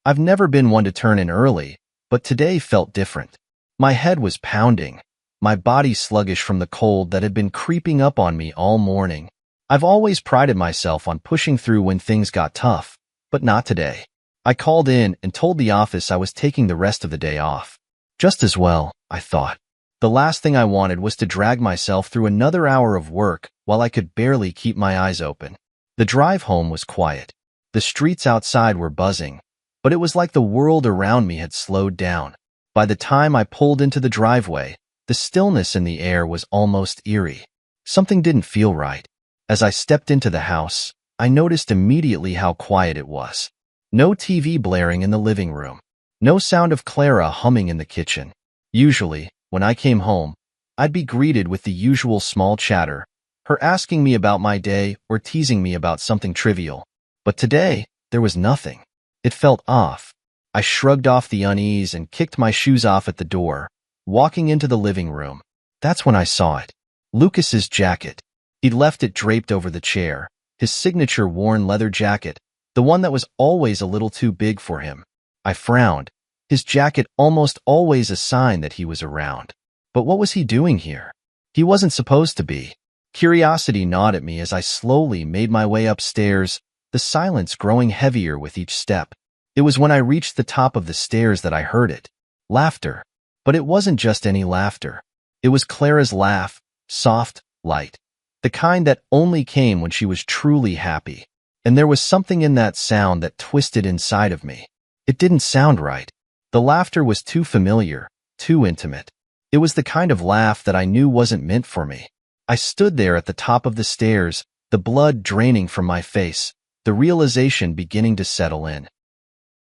I've never been one to turn in early, but today felt different. My head was pounding, my body sluggish from the cold that had been creeping up on me all morning. I've always prided myself on pushing through when things got tough, but not today. I called in and told the office I was taking the rest of the day off. Just as well, I thought. The last thing I wanted was to drag myself through another hour of work while I could barely keep my eyes open. The drive home was quiet. The streets outside were buzzing, but it was like the world around me had slowed down. By the time I pulled into the driveway, the stillness in the air was almost eerie. Something didn't feel right. As I stepped into the house, I noticed immediately how quiet it was. No TV blaring in the living room. No sound of Clara humming in the kitchen. Usually, when I came home, I'd be greeted with the usual small chatter, her asking me about my day or teasing me about something trivial. But today, there was nothing. It felt off. I shrugged off the unease and kicked my shoes off at the door, walking into the living room. That's when I saw it. Lucas's jacket. He'd left it draped over the chair, his signature worn leather jacket, the one that was always a little too big for him. I frowned. His jacket almost always a sign that he was around. But what was he doing here? He wasn't supposed to be. Curiosity gnawed at me as I slowly made my way upstairs, the silence growing heavier with each step. It was when I reached the top of the stairs that I heard it. Laughter. But it wasn't just any laughter. It was Clara's laugh, soft, light. The kind that only came when she was truly happy. And there was something in that sound that twisted inside of me. It didn't sound right. The laughter was too familiar, too intimate. It was the kind of laugh that I knew wasn't meant for me. I stood there at the top of the stairs, the blood draining from my face, the realization beginning to settle in.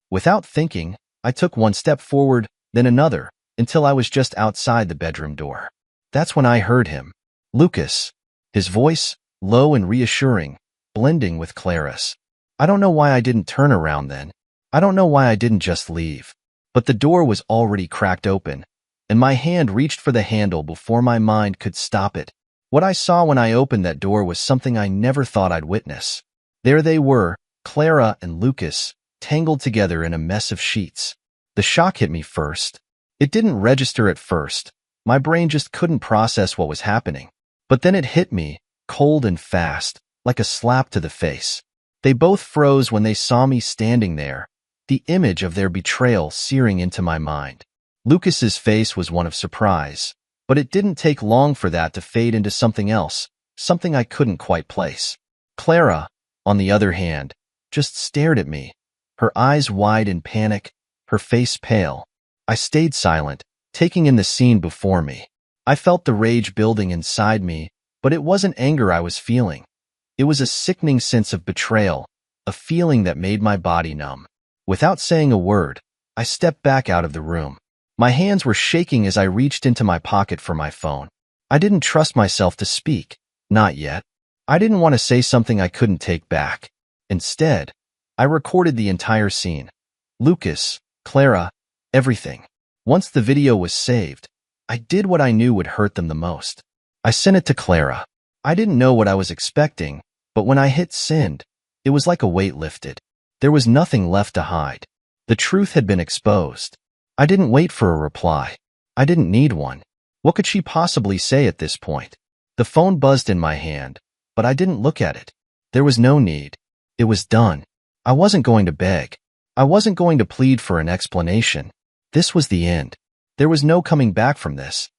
Without thinking, I took one step forward, then another, until I was just outside the bedroom door. That's when I heard him. Lucas. His voice, low and reassuring, blending with Clara's. I don't know why I didn't turn around then. I don't know why I didn't just leave. But the door was already cracked open, and my hand reached for the handle before my mind could stop it. What I saw when I opened that door was something I never thought I'd witness. There they were, Clara and Lucas, tangled together in a mess of sheets. The shock hit me first. It didn't register at first. My brain just couldn't process what was happening. But then it hit me, cold and fast, like a slap to the face. They both froze when they saw me standing there, the image of their betrayal searing into my mind. Lucas's face was one of surprise, but it didn't take long for that to fade into something else, something I couldn't quite place. Clara, on the other hand, just stared at me, her eyes wide in panic, her face pale. I stayed silent, taking in the scene before me. I felt the rage building inside me, but it wasn't anger I was feeling. It was a sickening sense of betrayal, a feeling that made my body numb. Without saying a word, I stepped back out of the room. My hands were shaking as I reached into my pocket for my phone. I didn't trust myself to speak. Not yet. I didn't want to say something I couldn't take back. Instead, I recorded the entire scene. Lucas, Clara, everything. Once the video was saved, I did what I knew would hurt them the most. I sent it to Clara. I didn't know what I was expecting, but when I hit send, it was like a weight lifted. There was nothing left to hide. The truth had been exposed. I didn't wait for a reply. I didn't need one. What could she possibly say at this point? The phone buzzed in my hand, but I didn't look at it. There was no need. It was done. I wasn't going to beg. I wasn't going to plead for an explanation. This was the end. There was no coming back from this.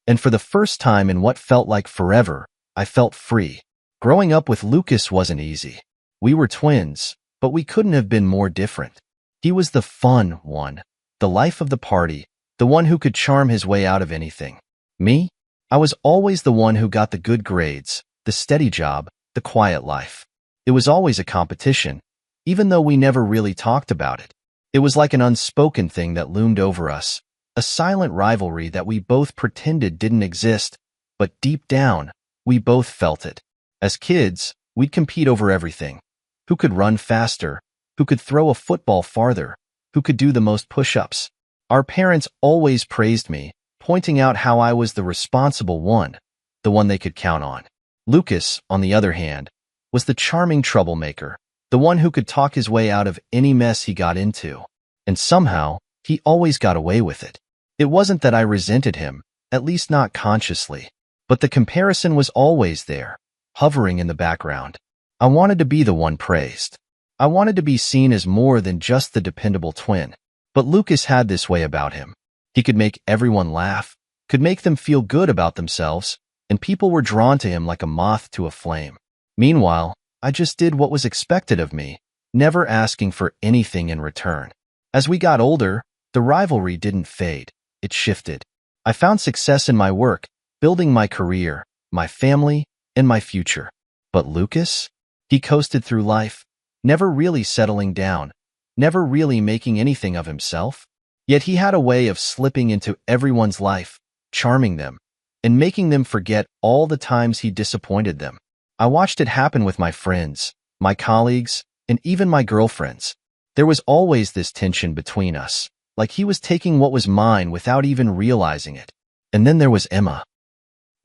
And for the first time in what felt like forever, I felt free. Growing up with Lucas wasn't easy. We were twins, but we couldn't have been more different. He was the fun one, the life of the party, the one who could charm his way out of anything. Me? I was always the one who got the good grades, the steady job, the quiet life. It was always a competition, even though we never really talked about it. It was like an unspoken thing that loomed over us, a silent rivalry that we both pretended didn't exist, but deep down, we both felt it. As kids, we'd compete over everything. Who could run faster? Who could throw a football farther? Who could do the most push-ups? Our parents always praised me, pointing out how I was the responsible one, the one they could count on. Lucas, on the other hand, was the charming troublemaker, the one who could talk his way out of any mess he got into. And somehow, he always got away with it. It wasn't that I resented him, at least not consciously. But the comparison was always there, hovering in the background. I wanted to be the one praised. I wanted to be seen as more than just the dependable twin. But Lucas had this way about him. He could make everyone laugh, could make them feel good about themselves, and people were drawn to him like a moth to a flame. Meanwhile, I just did what was expected of me, never asking for anything in return. As we got older, the rivalry didn't fade, it shifted. I found success in my work, building my career, my family, and my future. But Lucas? He coasted through life, never really settling down, never really making anything of himself. Yet he had a way of slipping into everyone's life, charming them, and making them forget all the times he disappointed them. I watched it happen with my friends, my colleagues, and even my girlfriends. There was always this tension between us, like he was taking what was mine without even realizing it. And then there was Emma.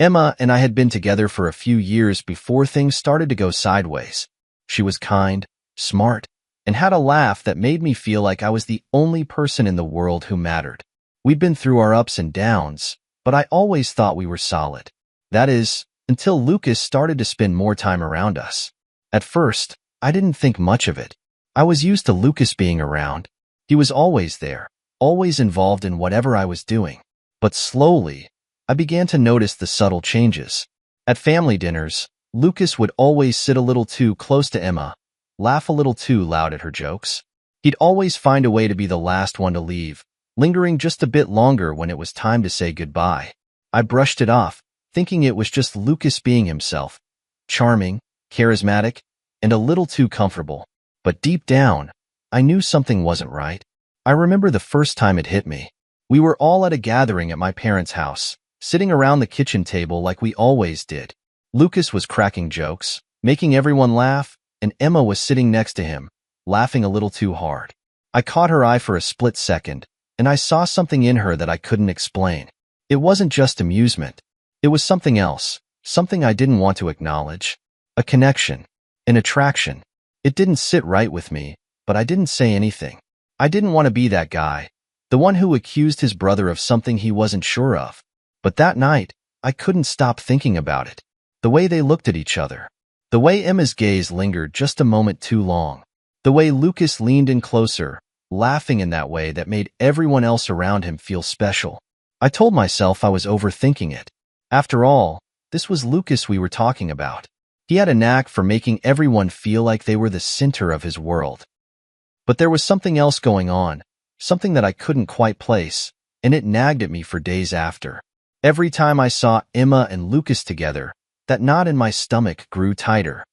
Emma and I had been together for a few years before things started to go sideways. She was kind, smart, and had a laugh that made me feel like I was the only person in the world who mattered. We'd been through our ups and downs, but I always thought we were solid. That is, until Lucas started to spend more time around us. At first, I didn't think much of it. I was used to Lucas being around. He was always there, always involved in whatever I was doing. But slowly, I began to notice the subtle changes. At family dinners, Lucas would always sit a little too close to Emma, laugh a little too loud at her jokes. He'd always find a way to be the last one to leave, lingering just a bit longer when it was time to say goodbye. I brushed it off, thinking it was just Lucas being himself, charming, charismatic, and a little too comfortable. But deep down, I knew something wasn't right. I remember the first time it hit me. We were all at a gathering at my parents' house, sitting around the kitchen table like we always did. Lucas was cracking jokes, making everyone laugh, and Emma was sitting next to him, laughing a little too hard. I caught her eye for a split second, and I saw something in her that I couldn't explain. It wasn't just amusement. It was something else, something I didn't want to acknowledge. A connection, an attraction. It didn't sit right with me, but I didn't say anything. I didn't want to be that guy, the one who accused his brother of something he wasn't sure of. But that night, I couldn't stop thinking about it. The way they looked at each other. The way Emma's gaze lingered just a moment too long. The way Lucas leaned in closer, laughing in that way that made everyone else around him feel special. I told myself I was overthinking it. After all, this was Lucas we were talking about. He had a knack for making everyone feel like they were the center of his world. But there was something else going on, something that I couldn't quite place, and it nagged at me for days after. Every time I saw Emma and Lucas together, that knot in my stomach grew tighter.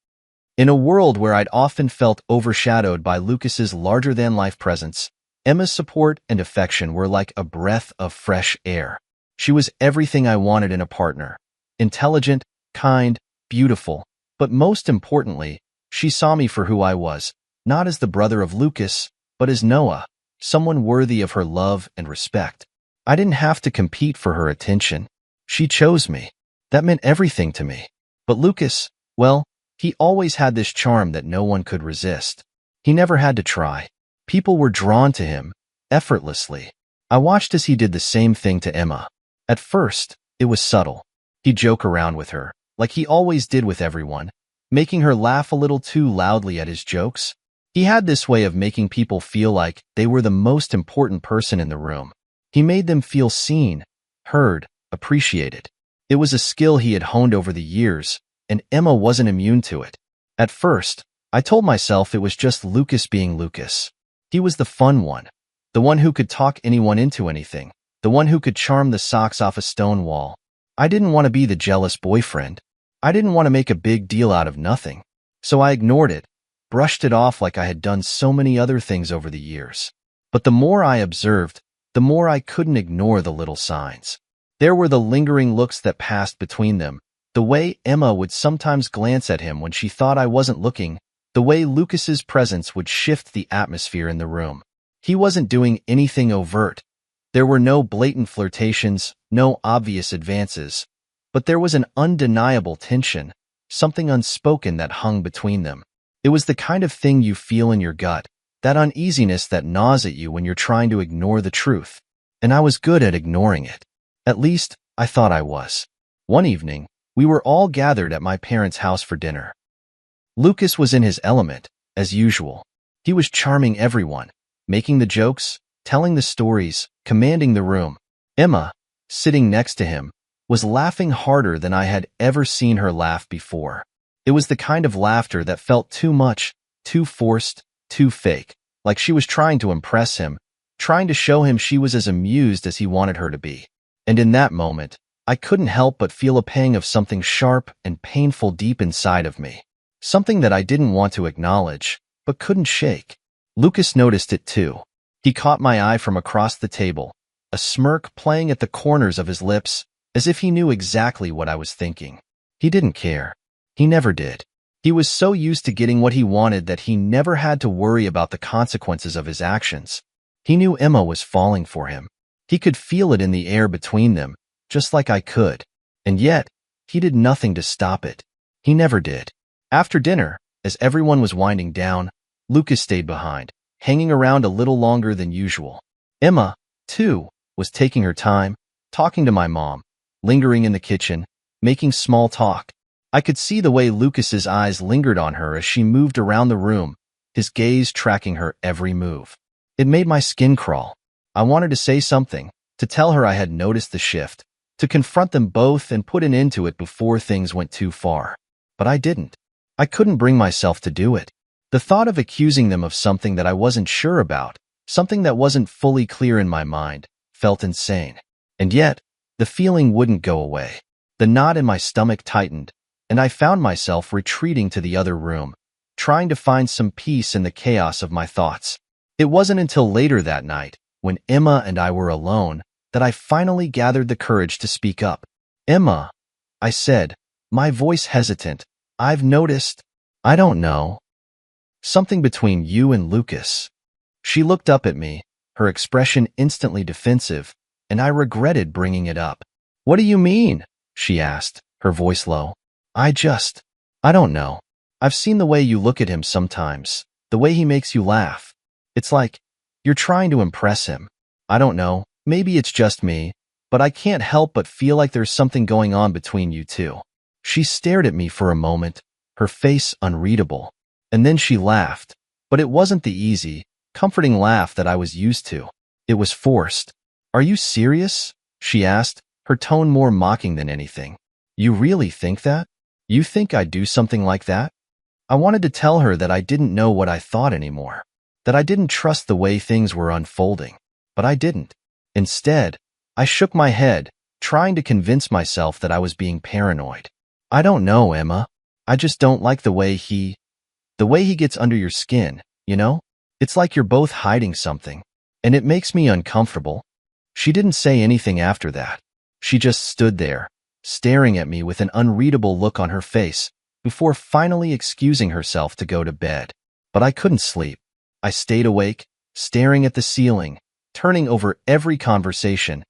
In a world where I'd often felt overshadowed by Lucas's larger-than-life presence, Emma's support and affection were like a breath of fresh air. She was everything I wanted in a partner. Intelligent, kind, beautiful, but most importantly, she saw me for who I was, not as the brother of Lucas, but as Noah, someone worthy of her love and respect. I didn't have to compete for her attention. She chose me. That meant everything to me. But Lucas, well, he always had this charm that no one could resist. He never had to try. People were drawn to him, effortlessly. I watched as he did the same thing to Emma. At first, it was subtle. He'd joke around with her, like he always did with everyone, making her laugh a little too loudly at his jokes. He had this way of making people feel like they were the most important person in the room. He made them feel seen, heard, appreciated. It was a skill he had honed over the years, and Emma wasn't immune to it. At first, I told myself it was just Lucas being Lucas. He was the fun one, the one who could talk anyone into anything, the one who could charm the socks off a stone wall. I didn't want to be the jealous boyfriend. I didn't want to make a big deal out of nothing. So I ignored it, brushed it off like I had done so many other things over the years. But the more I observed, the more I couldn't ignore the little signs. There were the lingering looks that passed between them, the way Emma would sometimes glance at him when she thought I wasn't looking, the way Lucas's presence would shift the atmosphere in the room. He wasn't doing anything overt. There were no blatant flirtations, no obvious advances, but there was an undeniable tension, something unspoken that hung between them. It was the kind of thing you feel in your gut, that uneasiness that gnaws at you when you're trying to ignore the truth. And I was good at ignoring it. At least, I thought I was. One evening, we were all gathered at my parents' house for dinner. Lucas was in his element, as usual. He was charming everyone, making the jokes, telling the stories, commanding the room. Emma, sitting next to him, was laughing harder than I had ever seen her laugh before. It was the kind of laughter that felt too much, too forced, too fake, like she was trying to impress him, trying to show him she was as amused as he wanted her to be. And in that moment, I couldn't help but feel a pang of something sharp and painful deep inside of me. Something that I didn't want to acknowledge, but couldn't shake. Lucas noticed it too. He caught my eye from across the table, a smirk playing at the corners of his lips, as if he knew exactly what I was thinking. He didn't care. He never did. He was so used to getting what he wanted that he never had to worry about the consequences of his actions. He knew Emma was falling for him. He could feel it in the air between them, just like I could. And yet, he did nothing to stop it. He never did. After dinner, as everyone was winding down, Lucas stayed behind, hanging around a little longer than usual. Emma, too, was taking her time, talking to my mom, lingering in the kitchen, making small talk. I could see the way Lucas's eyes lingered on her as she moved around the room, his gaze tracking her every move. It made my skin crawl. I wanted to say something, to tell her I had noticed the shift, to confront them both and put an end to it before things went too far. But I didn't. I couldn't bring myself to do it. The thought of accusing them of something that I wasn't sure about, something that wasn't fully clear in my mind, felt insane. And yet, the feeling wouldn't go away. The knot in my stomach tightened, and I found myself retreating to the other room, trying to find some peace in the chaos of my thoughts. It wasn't until later that night, when Emma and I were alone, that I finally gathered the courage to speak up. "Emma," I said, my voice hesitant, "I've noticed, I don't know, something between you and Lucas." She looked up at me, her expression instantly defensive, and I regretted bringing it up. "What do you mean?" she asked, her voice low. I don't know. I've seen the way you look at him sometimes, the way he makes you laugh. It's like you're trying to impress him. I don't know, maybe it's just me, but I can't help but feel like there's something going on between you two." She stared at me for a moment, her face unreadable, and then she laughed, but it wasn't the easy, comforting laugh that I was used to. It was forced. "Are you serious?" she asked, her tone more mocking than anything. "You really think that? You think I'd do something like that?" I wanted to tell her that I didn't know what I thought anymore, that I didn't trust the way things were unfolding, but I didn't. Instead, I shook my head, trying to convince myself that I was being paranoid. "I don't know, Emma. I just don't like the way he gets under your skin, you know? It's like you're both hiding something, and it makes me uncomfortable." She didn't say anything after that. She just stood there, staring at me with an unreadable look on her face, before finally excusing herself to go to bed. But I couldn't sleep. I stayed awake, staring at the ceiling, turning over every conversation,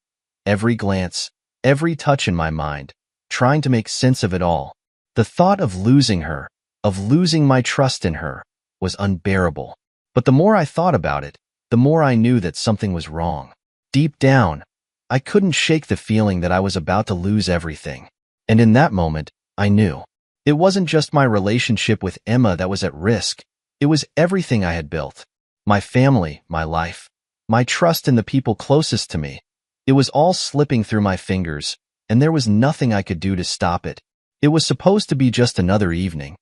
every glance, every touch in my mind, trying to make sense of it all. The thought of losing her, of losing my trust in her, was unbearable. But the more I thought about it, the more I knew that something was wrong. Deep down, I couldn't shake the feeling that I was about to lose everything. And in that moment, I knew. It wasn't just my relationship with Emma that was at risk. It was everything I had built. My family, my life, my trust in the people closest to me. It was all slipping through my fingers, and there was nothing I could do to stop it. It was supposed to be just another evening.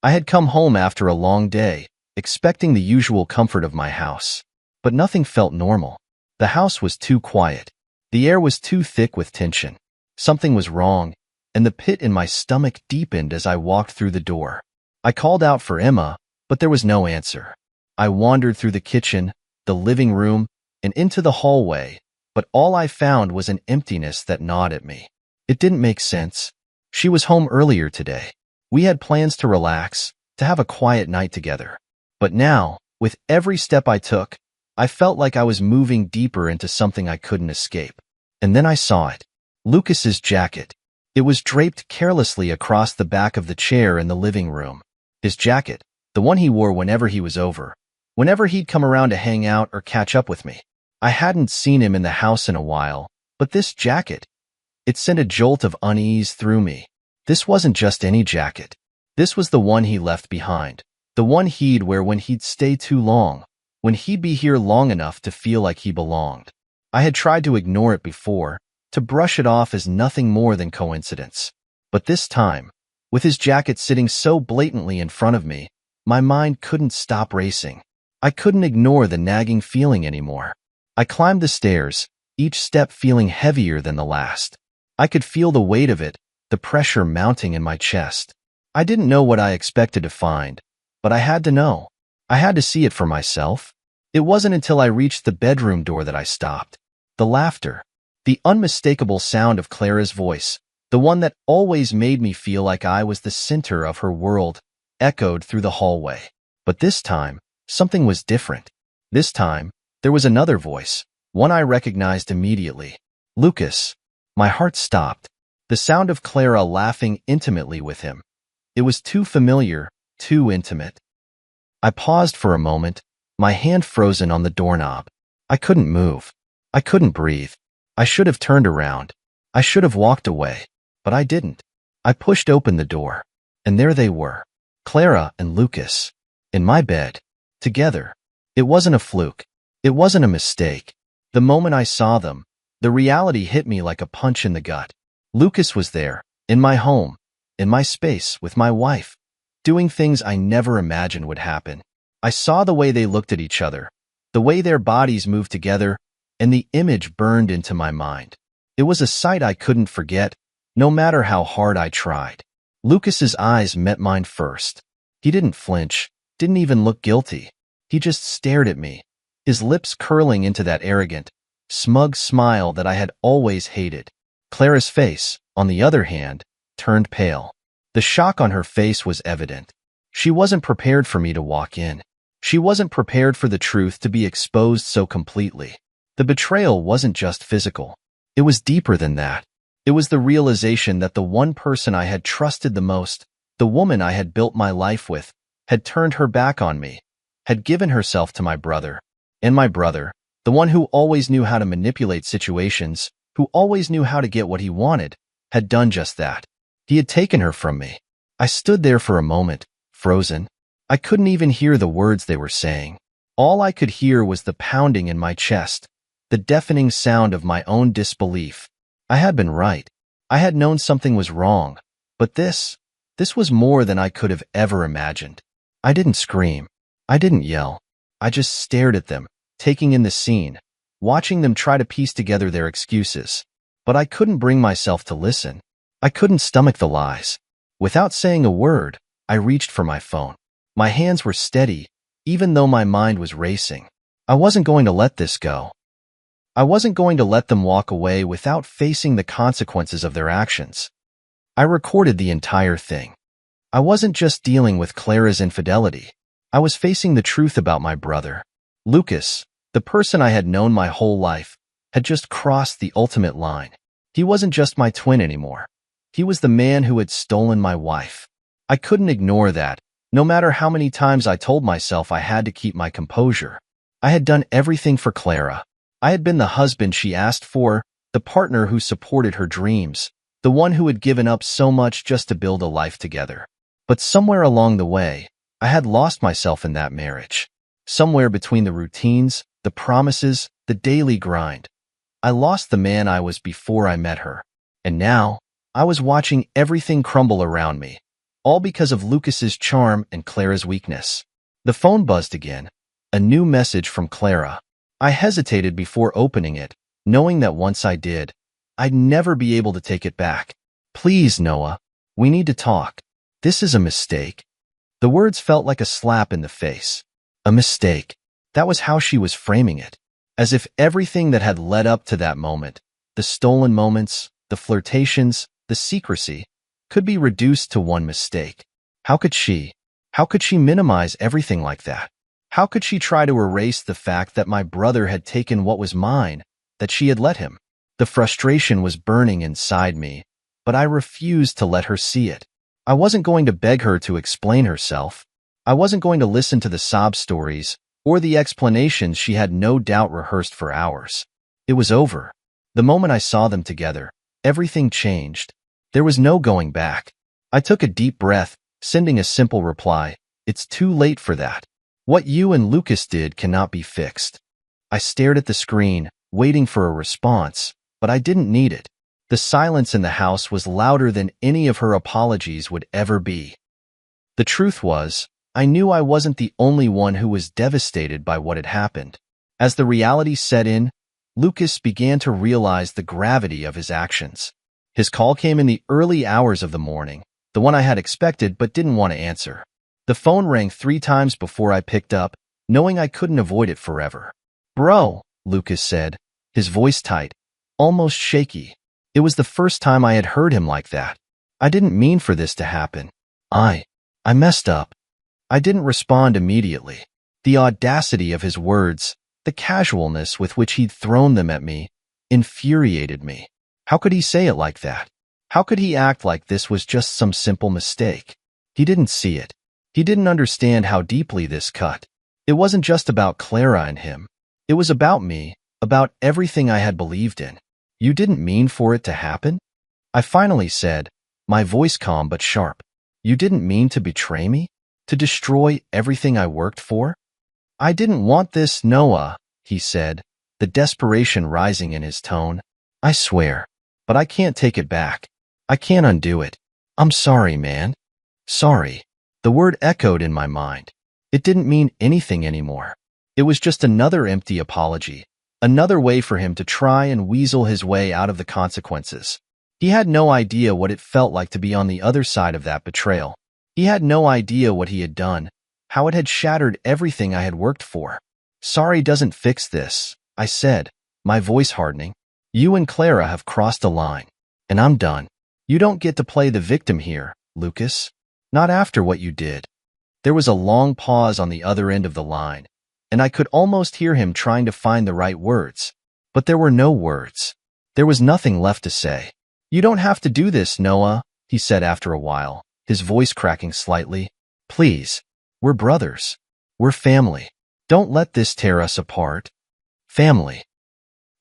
I had come home after a long day, expecting the usual comfort of my house. But nothing felt normal. The house was too quiet. The air was too thick with tension. Something was wrong, and the pit in my stomach deepened as I walked through the door. I called out for Emma, but there was no answer. I wandered through the kitchen, the living room, and into the hallway, but all I found was an emptiness that gnawed at me. It didn't make sense. She was home earlier today. We had plans to relax, to have a quiet night together. But now, with every step I took, I felt like I was moving deeper into something I couldn't escape. And then I saw it. Lucas's jacket. It was draped carelessly across the back of the chair in the living room. His jacket, the one he wore whenever he was over, whenever he'd come around to hang out or catch up with me. I hadn't seen him in the house in a while, but this jacket, it sent a jolt of unease through me. This wasn't just any jacket. This was the one he left behind, the one he'd wear when he'd stay too long, when he'd be here long enough to feel like he belonged. I had tried to ignore it before, to brush it off as nothing more than coincidence. But this time, with his jacket sitting so blatantly in front of me, my mind couldn't stop racing. I couldn't ignore the nagging feeling anymore. I climbed the stairs, each step feeling heavier than the last. I could feel the weight of it, the pressure mounting in my chest. I didn't know what I expected to find, but I had to know. I had to see it for myself. It wasn't until I reached the bedroom door that I stopped. The laughter, the unmistakable sound of Clara's voice, the one that always made me feel like I was the center of her world, echoed through the hallway. But this time, something was different. This time, there was another voice, one I recognized immediately. Lucas. My heart stopped. The sound of Clara laughing intimately with him. It was too familiar, too intimate. I paused for a moment, my hand frozen on the doorknob. I couldn't move. I couldn't breathe. I should have turned around. I should have walked away, but I didn't. I pushed open the door, and there they were, Clara and Lucas, in my bed, together. It wasn't a fluke. It wasn't a mistake. The moment I saw them, the reality hit me like a punch in the gut. Lucas was there, in my home, in my space, with my wife, doing things I never imagined would happen. I saw the way they looked at each other, the way their bodies moved together, and the image burned into my mind. It was a sight I couldn't forget, no matter how hard I tried. Lucas's eyes met mine first. He didn't flinch, didn't even look guilty. He just stared at me, his lips curling into that arrogant, smug smile that I had always hated. Clara's face, on the other hand, turned pale. The shock on her face was evident. She wasn't prepared for me to walk in. She wasn't prepared for the truth to be exposed so completely. The betrayal wasn't just physical. It was deeper than that. It was the realization that the one person I had trusted the most, the woman I had built my life with, had turned her back on me, had given herself to my brother. And my brother, the one who always knew how to manipulate situations, who always knew how to get what he wanted, had done just that. He had taken her from me. I stood there for a moment, frozen. I couldn't even hear the words they were saying. All I could hear was the pounding in my chest, the deafening sound of my own disbelief. I had been right. I had known something was wrong. But this was more than I could have ever imagined. I didn't scream. I didn't yell. I just stared at them, taking in the scene, watching them try to piece together their excuses. But I couldn't bring myself to listen. I couldn't stomach the lies. Without saying a word, I reached for my phone. My hands were steady, even though my mind was racing. I wasn't going to let this go. I wasn't going to let them walk away without facing the consequences of their actions. I recorded the entire thing. I wasn't just dealing with Clara's infidelity. I was facing the truth about my brother. Lucas, the person I had known my whole life, had just crossed the ultimate line. He wasn't just my twin anymore. He was the man who had stolen my wife. I couldn't ignore that, no matter how many times I told myself I had to keep my composure. I had done everything for Clara. I had been the husband she asked for, the partner who supported her dreams, the one who had given up so much just to build a life together. But somewhere along the way, I had lost myself in that marriage. Somewhere between the routines, the promises, the daily grind. I lost the man I was before I met her. And now, I was watching everything crumble around me, all because of Lucas's charm and Clara's weakness. The phone buzzed again, a new message from Clara. I hesitated before opening it, knowing that once I did, I'd never be able to take it back. Please, Noah, we need to talk. This is a mistake. The words felt like a slap in the face. A mistake. That was how she was framing it. As if everything that had led up to that moment, the stolen moments, the flirtations, the secrecy, could be reduced to one mistake. How could she minimize everything like that? How could she try to erase the fact that my brother had taken what was mine, that she had let him? The frustration was burning inside me, but I refused to let her see it. I wasn't going to beg her to explain herself. I wasn't going to listen to the sob stories, or the explanations she had no doubt rehearsed for hours. It was over. The moment I saw them together, everything changed. There was no going back. I took a deep breath, sending a simple reply. It's too late for that. What you and Lucas did cannot be fixed. I stared at the screen, waiting for a response, but I didn't need it. The silence in the house was louder than any of her apologies would ever be. The truth was, I knew I wasn't the only one who was devastated by what had happened. As the reality set in, Lucas began to realize the gravity of his actions. His call came in the early hours of the morning, the one I had expected but didn't want to answer. The phone rang 3 times before I picked up, knowing I couldn't avoid it forever. "Bro," Lucas said, his voice tight, almost shaky. It was the first time I had heard him like that. "I didn't mean for this to happen. I messed up." I didn't respond immediately. The audacity of his words, the casualness with which he'd thrown them at me, infuriated me. How could he say it like that? How could he act like this was just some simple mistake? He didn't see it. He didn't understand how deeply this cut. It wasn't just about Clara and him. It was about me, about everything I had believed in. "You didn't mean for it to happen?" I finally said, my voice calm but sharp. "You didn't mean to betray me? To destroy everything I worked for?" "I didn't want this, Noah," he said, the desperation rising in his tone. "I swear. But I can't take it back. I can't undo it. I'm sorry, man. Sorry." The word echoed in my mind. It didn't mean anything anymore. It was just another empty apology, another way for him to try and weasel his way out of the consequences. He had no idea what it felt like to be on the other side of that betrayal. He had no idea what he had done, how it had shattered everything I had worked for. "Sorry doesn't fix this," I said, my voice hardening. "You and Clara have crossed a line, and I'm done. You don't get to play the victim here, Lucas. Not after what you did." There was a long pause on the other end of the line, and I could almost hear him trying to find the right words. But there were no words. There was nothing left to say. "You don't have to do this, Noah," he said after a while, his voice cracking slightly. "Please. We're brothers. We're family. Don't let this tear us apart." Family.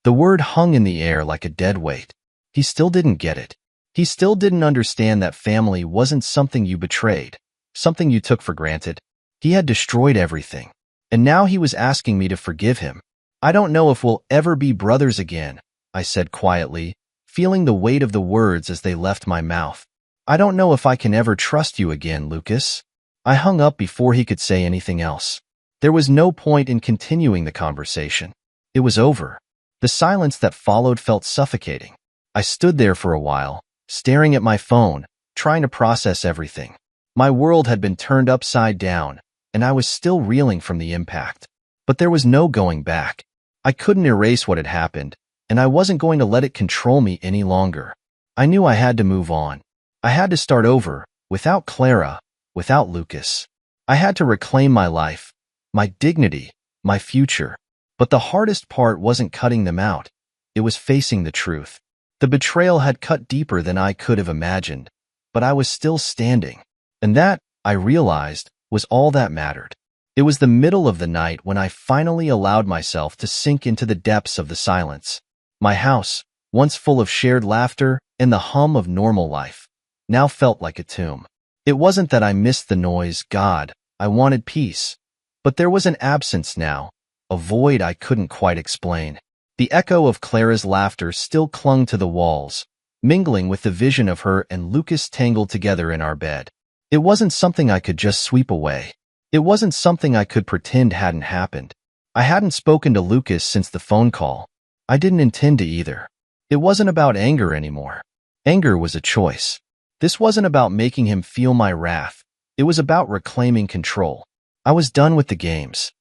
The word hung in the air like a dead weight. He still didn't get it. He still didn't understand that family wasn't something you betrayed, something you took for granted. He had destroyed everything, and now he was asking me to forgive him. "I don't know if we'll ever be brothers again," I said quietly, feeling the weight of the words as they left my mouth. "I don't know if I can ever trust you again, Lucas." I hung up before he could say anything else. There was no point in continuing the conversation. It was over. The silence that followed felt suffocating. I stood there for a while, staring at my phone, trying to process everything. My world had been turned upside down, and I was still reeling from the impact. But there was no going back. I couldn't erase what had happened, and I wasn't going to let it control me any longer. I knew I had to move on. I had to start over, without Clara, without Lucas. I had to reclaim my life, my dignity, my future. But the hardest part wasn't cutting them out. It was facing the truth. The betrayal had cut deeper than I could have imagined, but I was still standing. And that, I realized, was all that mattered. It was the middle of the night when I finally allowed myself to sink into the depths of the silence. My house, once full of shared laughter and the hum of normal life, now felt like a tomb. It wasn't that I missed the noise, God, I wanted peace. But there was an absence now, a void I couldn't quite explain. The echo of Clara's laughter still clung to the walls, mingling with the vision of her and Lucas tangled together in our bed. It wasn't something I could just sweep away. It wasn't something I could pretend hadn't happened. I hadn't spoken to Lucas since the phone call. I didn't intend to either. It wasn't about anger anymore. Anger was a choice. This wasn't about making him feel my wrath. It was about reclaiming control. I was done with the games.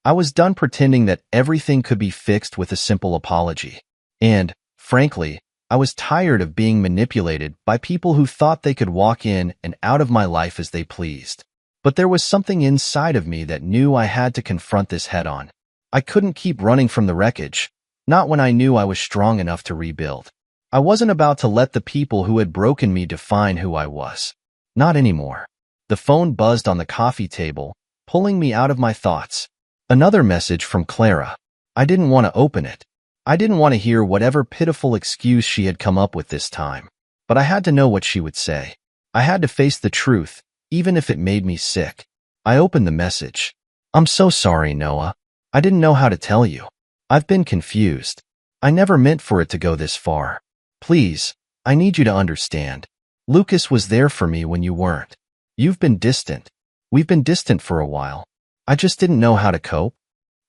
I was done pretending that everything could be fixed with a simple apology. And, frankly, I was tired of being manipulated by people who thought they could walk in and out of my life as they pleased. But there was something inside of me that knew I had to confront this head-on. I couldn't keep running from the wreckage, not when I knew I was strong enough to rebuild. I wasn't about to let the people who had broken me define who I was. Not anymore. The phone buzzed on the coffee table, pulling me out of my thoughts. Another message from Clara. I didn't want to open it. I didn't want to hear whatever pitiful excuse she had come up with this time. But I had to know what she would say. I had to face the truth, even if it made me sick. I opened the message. I'm so sorry, Noah. I didn't know how to tell you. I've been confused. I never meant for it to go this far. Please, I need you to understand. Lucas was there for me when you weren't. You've been distant. We've been distant for a while. I just didn't know how to cope.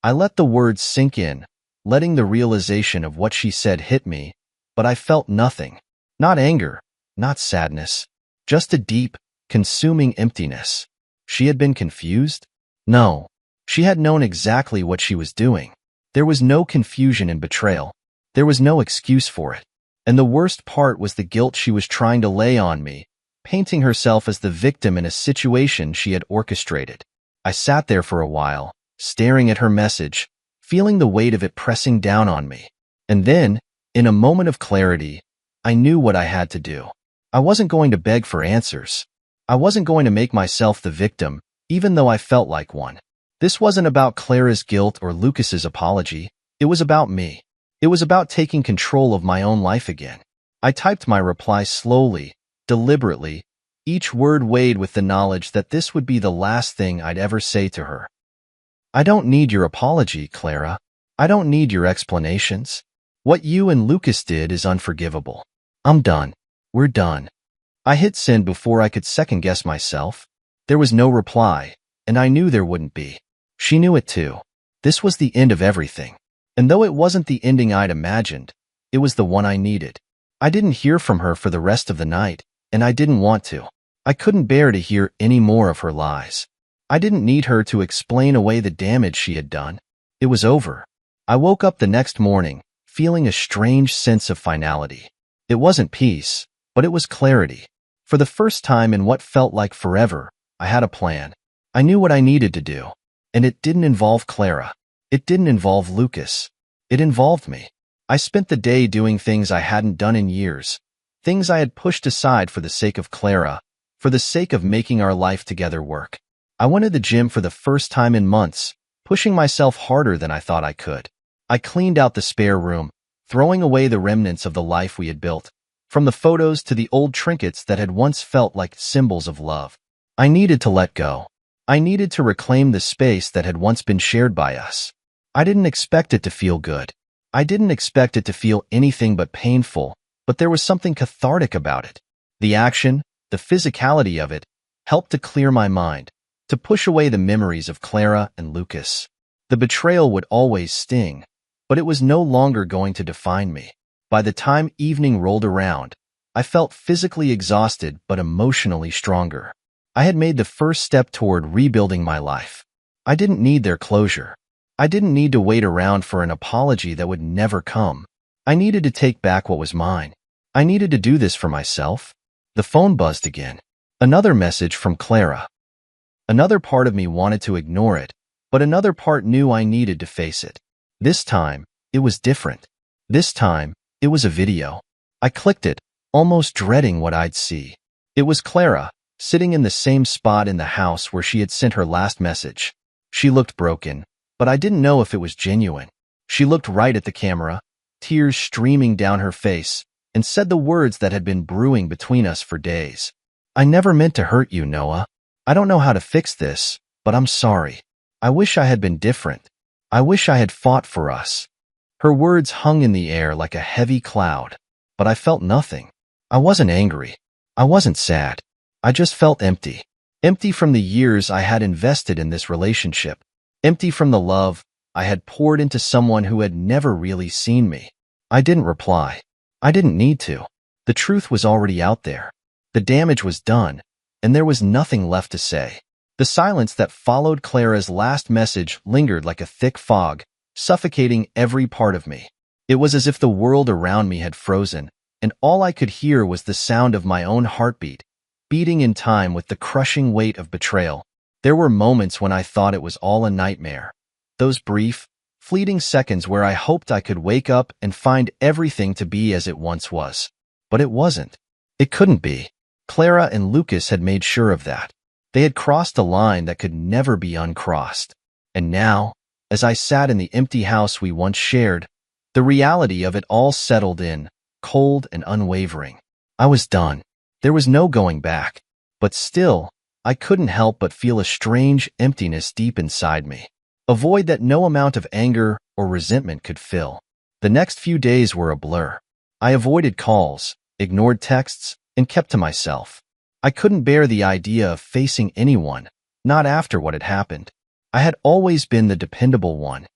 I let the words sink in, letting the realization of what she said hit me, but I felt nothing. Not anger, not sadness, just a deep, consuming emptiness. She had been confused? No. She had known exactly what she was doing. There was no confusion and betrayal. There was no excuse for it. And the worst part was the guilt she was trying to lay on me, painting herself as the victim in a situation she had orchestrated. I sat there for a while, staring at her message, feeling the weight of it pressing down on me. And then, in a moment of clarity, I knew what I had to do. I wasn't going to beg for answers. I wasn't going to make myself the victim, even though I felt like one. This wasn't about Clara's guilt or Lucas's apology. It was about me. It was about taking control of my own life again. I typed my reply slowly, deliberately, each word weighed with the knowledge that this would be the last thing I'd ever say to her. I don't need your apology, Clara. I don't need your explanations. What you and Lucas did is unforgivable. I'm done. We're done. I hit send before I could second-guess myself. There was no reply, and I knew there wouldn't be. She knew it too. This was the end of everything. And though it wasn't the ending I'd imagined, it was the one I needed. I didn't hear from her for the rest of the night, and I didn't want to. I couldn't bear to hear any more of her lies. I didn't need her to explain away the damage she had done. It was over. I woke up the next morning, feeling a strange sense of finality. It wasn't peace, but it was clarity. For the first time in what felt like forever, I had a plan. I knew what I needed to do. And it didn't involve Clara. It didn't involve Lucas. It involved me. I spent the day doing things I hadn't done in years, things I had pushed aside for the sake of Clara, for the sake of making our life together work. I went to the gym for the first time in months, pushing myself harder than I thought I could. I cleaned out the spare room, throwing away the remnants of the life we had built, from the photos to the old trinkets that had once felt like symbols of love. I needed to let go. I needed to reclaim the space that had once been shared by us. I didn't expect it to feel good. I didn't expect it to feel anything but painful, but there was something cathartic about it. The action, the physicality of it, helped to clear my mind, to push away the memories of Clara and Lucas. The betrayal would always sting, but it was no longer going to define me. By the time evening rolled around, I felt physically exhausted but emotionally stronger. I had made the first step toward rebuilding my life. I didn't need their closure. I didn't need to wait around for an apology that would never come. I needed to take back what was mine. I needed to do this for myself. The phone buzzed again. Another message from Clara. Another part of me wanted to ignore it, but another part knew I needed to face it. This time, it was different. This time, it was a video. I clicked it, almost dreading what I'd see. It was Clara, sitting in the same spot in the house where she had sent her last message. She looked broken, but I didn't know if it was genuine. She looked right at the camera, tears streaming down her face, and said the words that had been brewing between us for days. I never meant to hurt you, Noah. I don't know how to fix this, but I'm sorry. I wish I had been different. I wish I had fought for us. Her words hung in the air like a heavy cloud, but I felt nothing. I wasn't angry. I wasn't sad. I just felt empty. Empty from the years I had invested in this relationship. Empty from the love I had poured into someone who had never really seen me. I didn't reply. I didn't need to. The truth was already out there. The damage was done, and there was nothing left to say. The silence that followed Clara's last message lingered like a thick fog, suffocating every part of me. It was as if the world around me had frozen, and all I could hear was the sound of my own heartbeat, beating in time with the crushing weight of betrayal. There were moments when I thought it was all a nightmare. Those brief, fleeting seconds where I hoped I could wake up and find everything to be as it once was. But it wasn't. It couldn't be. Clara and Lucas had made sure of that. They had crossed a line that could never be uncrossed. And now, As I sat in the empty house we once shared, the reality of it all settled in, cold and unwavering. I was done. There was no going back. But still, I couldn't help but feel a strange emptiness deep inside me, a void that no amount of anger or resentment could fill. The next few days were a blur. I avoided calls, ignored texts, and kept to myself. I couldn't bear the idea of facing anyone, not after what had happened. I had always been the dependable one,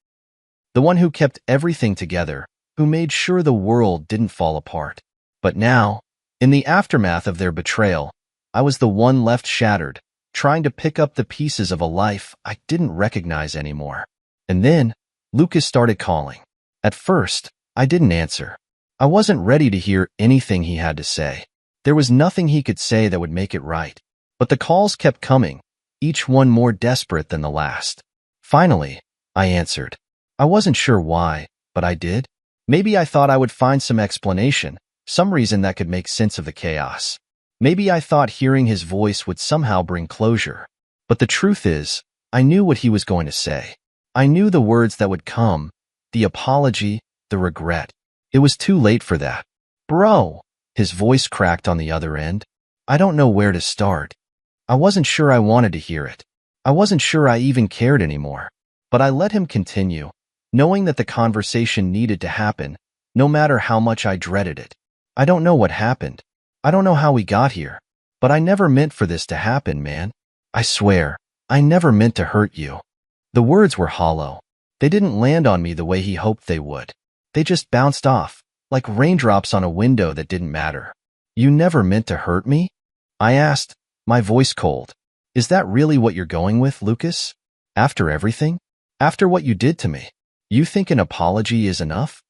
the one who kept everything together, who made sure the world didn't fall apart. But now, in the aftermath of their betrayal, I was the one left shattered, trying to pick up the pieces of a life I didn't recognize anymore. And then, Lucas started calling. At first, I didn't answer. I wasn't ready to hear anything he had to say. There was nothing he could say that would make it right. But the calls kept coming, each one more desperate than the last. Finally, I answered. I wasn't sure why, but I did. Maybe I thought I would find some explanation, some reason that could make sense of the chaos. Maybe I thought hearing his voice would somehow bring closure. But the truth is, I knew what he was going to say. I knew the words that would come, the apology, the regret. It was too late for that. Bro, his voice cracked on the other end. I don't know where to start. I wasn't sure I wanted to hear it. I wasn't sure I even cared anymore. But I let him continue, knowing that the conversation needed to happen, no matter how much I dreaded it. I don't know what happened. I don't know how we got here. But I never meant for this to happen, man. I swear, I never meant to hurt you. The words were hollow. They didn't land on me the way he hoped they would. They just bounced off, like raindrops on a window that didn't matter. You never meant to hurt me? I asked, my voice cold. Is that really what you're going with, Lucas? After everything? After what you did to me? You think an apology is enough?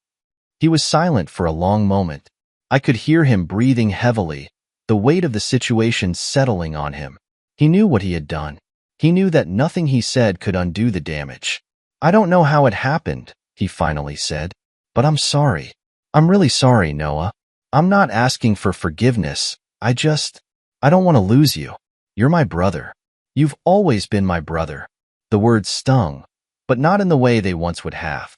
He was silent for a long moment. I could hear him breathing heavily, the weight of the situation settling on him. He knew what he had done. He knew that nothing he said could undo the damage. I don't know how it happened, he finally said. But I'm sorry. I'm really sorry, Noah. I'm not asking for forgiveness. I don't want to lose you. You're my brother. You've always been my brother. The words stung, but not in the way they once would have.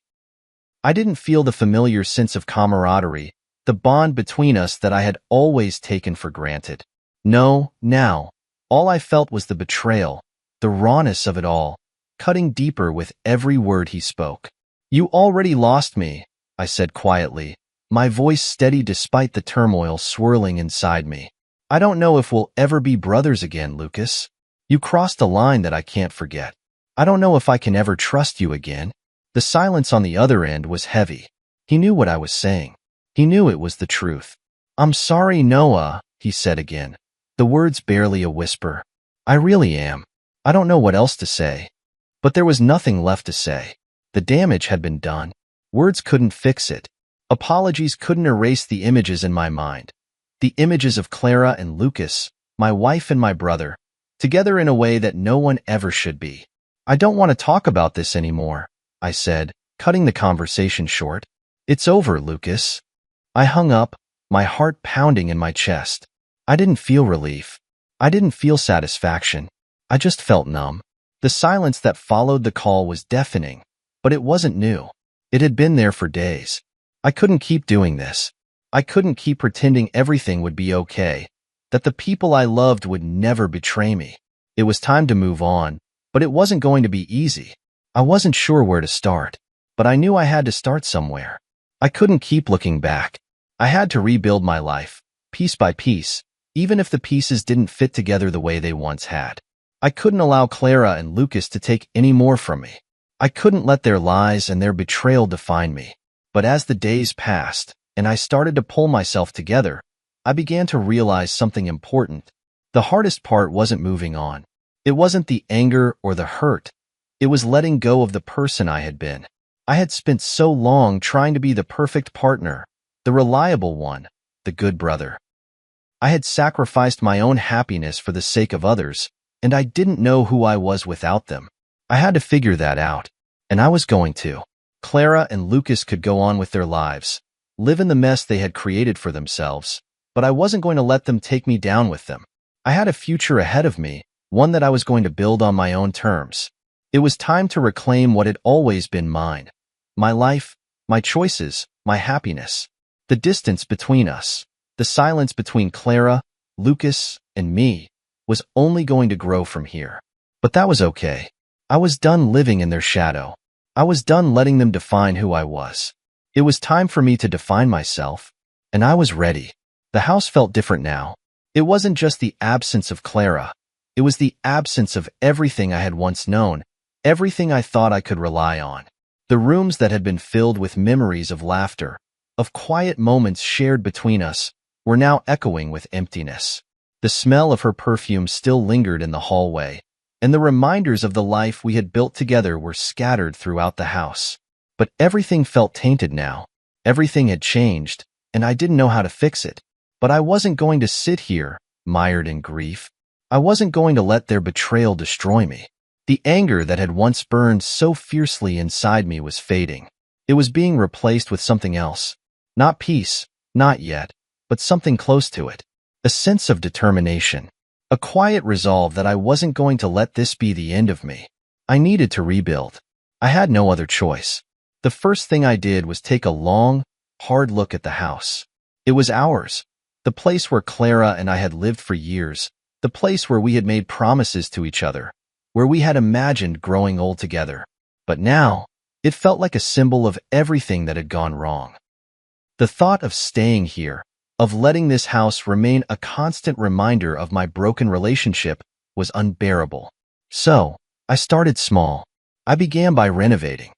I didn't feel the familiar sense of camaraderie, the bond between us that I had always taken for granted. No, now, all I felt was the betrayal, the rawness of it all, cutting deeper with every word he spoke. You already lost me, I said quietly, my voice steady despite the turmoil swirling inside me. I don't know if we'll ever be brothers again, Lucas. You crossed a line that I can't forget. I don't know if I can ever trust you again. The silence on the other end was heavy. He knew what I was saying. He knew it was the truth. I'm sorry, Noah, he said again, the words barely a whisper. I really am. I don't know what else to say. But there was nothing left to say. The damage had been done. Words couldn't fix it. Apologies couldn't erase the images in my mind. The images of Clara and Lucas, my wife and my brother, together in a way that no one ever should be. I don't want to talk about this anymore, I said, cutting the conversation short. It's over, Lucas. I hung up, my heart pounding in my chest. I didn't feel relief. I didn't feel satisfaction. I just felt numb. The silence that followed the call was deafening, but it wasn't new. It had been there for days. I couldn't keep doing this. I couldn't keep pretending everything would be okay, that the people I loved would never betray me. It was time to move on, but it wasn't going to be easy. I wasn't sure where to start, but I knew I had to start somewhere. I couldn't keep looking back. I had to rebuild my life, piece by piece, even if the pieces didn't fit together the way they once had. I couldn't allow Clara and Lucas to take any more from me. I couldn't let their lies and their betrayal define me. But as the days passed, and I started to pull myself together, I began to realize something important. The hardest part wasn't moving on. It wasn't the anger or the hurt. It was letting go of the person I had been. I had spent so long trying to be the perfect partner, the reliable one, the good brother. I had sacrificed my own happiness for the sake of others, and I didn't know who I was without them. I had to figure that out, and I was going to. Clara and Lucas could go on with their lives, live in the mess they had created for themselves, but I wasn't going to let them take me down with them. I had a future ahead of me, one that I was going to build on my own terms. It was time to reclaim what had always been mine. My life, my choices, my happiness. The distance between us, the silence between Clara, Lucas, and me, was only going to grow from here. But that was okay. I was done living in their shadow. I was done letting them define who I was. It was time for me to define myself, and I was ready. The house felt different now. It wasn't just the absence of Clara. It was the absence of everything I had once known, everything I thought I could rely on. The rooms that had been filled with memories of laughter, of quiet moments shared between us, were now echoing with emptiness. The smell of her perfume still lingered in the hallway, and the reminders of the life we had built together were scattered throughout the house. But everything felt tainted now. Everything had changed, and I didn't know how to fix it. But I wasn't going to sit here, mired in grief. I wasn't going to let their betrayal destroy me. The anger that had once burned so fiercely inside me was fading. It was being replaced with something else. Not peace, not yet, but something close to it. A sense of determination. A quiet resolve that I wasn't going to let this be the end of me. I needed to rebuild. I had no other choice. The first thing I did was take a long, hard look at the house. It was ours. The place where Clara and I had lived for years. The place where we had made promises to each other. Where we had imagined growing old together. But now, it felt like a symbol of everything that had gone wrong. The thought of staying here, of letting this house remain a constant reminder of my broken relationship, was unbearable. So, I started small. I began by renovating.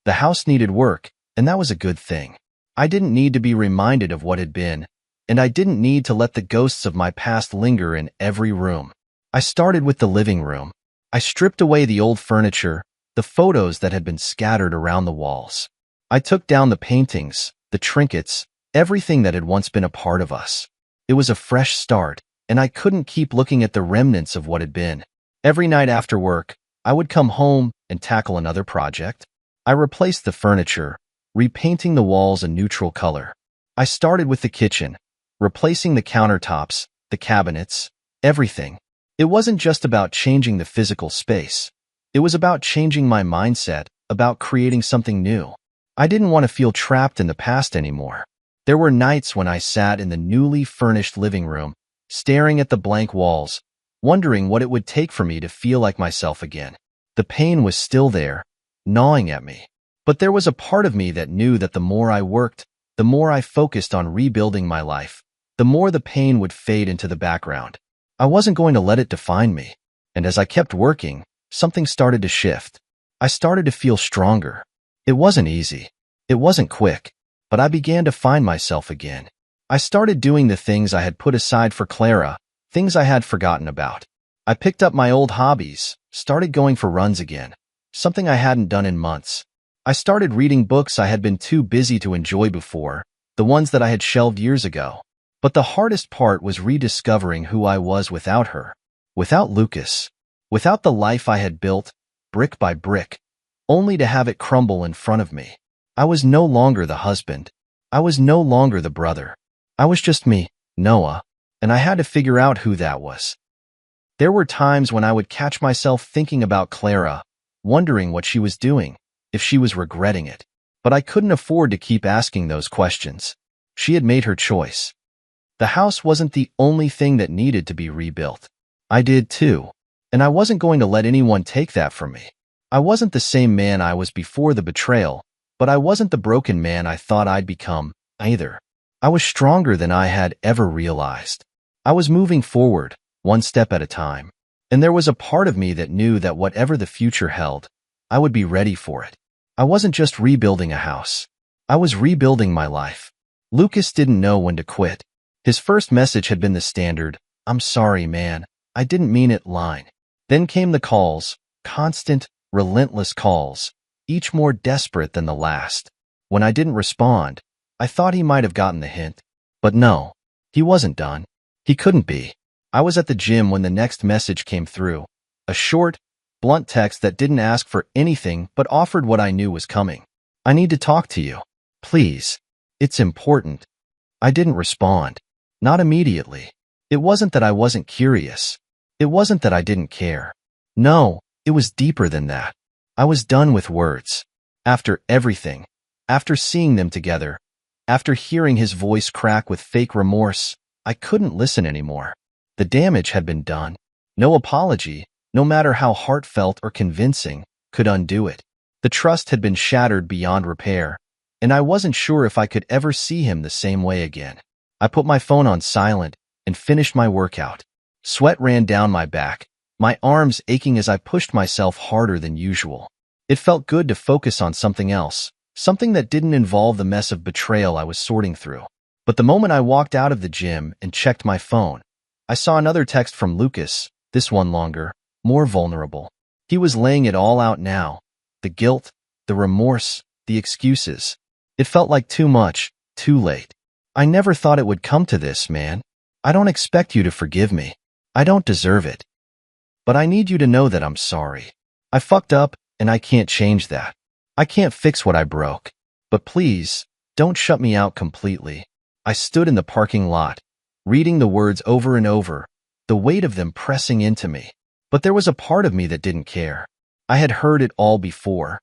The house needed work, and that was a good thing. I didn't need to be reminded of what had been, and I didn't need to let the ghosts of my past linger in every room. I started with the living room. I stripped away the old furniture, the photos that had been scattered around the walls. I took down the paintings, the trinkets, everything that had once been a part of us. It was a fresh start, and I couldn't keep looking at the remnants of what had been. Every night after work, I would come home and tackle another project. I replaced the furniture, repainting the walls a neutral color. I started with the kitchen, replacing the countertops, the cabinets, everything. It wasn't just about changing the physical space. It was about changing my mindset, about creating something new. I didn't want to feel trapped in the past anymore. There were nights when I sat in the newly furnished living room, staring at the blank walls, wondering what it would take for me to feel like myself again. The pain was still there, gnawing at me. But there was a part of me that knew that the more I worked, the more I focused on rebuilding my life, the more the pain would fade into the background. I wasn't going to let it define me. And as I kept working, something started to shift. I started to feel stronger. It wasn't easy. It wasn't quick. But I began to find myself again. I started doing the things I had put aside for Clara, things I had forgotten about. I picked up my old hobbies, started going for runs again, something I hadn't done in months. I started reading books I had been too busy to enjoy before, the ones that I had shelved years ago. But the hardest part was rediscovering who I was without her, without Lucas, without the life I had built, brick by brick, only to have it crumble in front of me. I was no longer the husband. I was no longer the brother. I was just me, Noah, and I had to figure out who that was. There were times when I would catch myself thinking about Clara, wondering what she was doing, if she was regretting it. But I couldn't afford to keep asking those questions. She had made her choice. The house wasn't the only thing that needed to be rebuilt. I did too, and I wasn't going to let anyone take that from me. I wasn't the same man I was before the betrayal, but I wasn't the broken man I thought I'd become, either. I was stronger than I had ever realized. I was moving forward, one step at a time, and there was a part of me that knew that whatever the future held, I would be ready for it. I wasn't just rebuilding a house. I was rebuilding my life. Lucas didn't know when to quit. His first message had been the standard, "I'm sorry, man, I didn't mean it" line. Then came the calls, constant, relentless calls, each more desperate than the last. When I didn't respond, I thought he might have gotten the hint. But no, he wasn't done. He couldn't be. I was at the gym when the next message came through, a short, blunt text that didn't ask for anything but offered what I knew was coming. "I need to talk to you. Please. It's important." I didn't respond. Not immediately. It wasn't that I wasn't curious. It wasn't that I didn't care. No, It was deeper than that. I was done with words. After everything, after seeing them together, after hearing his voice crack with fake remorse, I couldn't listen anymore. The damage had been done. No apology, no matter how heartfelt or convincing, could undo it. The trust had been shattered beyond repair, and I wasn't sure if I could ever see him the same way again. I put my phone on silent and finished my workout. Sweat ran down my back, my arms aching as I pushed myself harder than usual. It felt good to focus on something else, something that didn't involve the mess of betrayal I was sorting through. But the moment I walked out of the gym and checked my phone, I saw another text from Lucas, this one longer, more vulnerable. He was laying it all out now. The guilt, the remorse, the excuses. It felt like too much, too late. I never thought it would come to this, man. I don't expect you to forgive me. I don't deserve it. But I need you to know that I'm sorry. I fucked up, and I can't change that. I can't fix what I broke. But please, don't shut me out completely. I stood in the parking lot, reading the words over and over, the weight of them pressing into me. But there was a part of me that didn't care. I had heard it all before.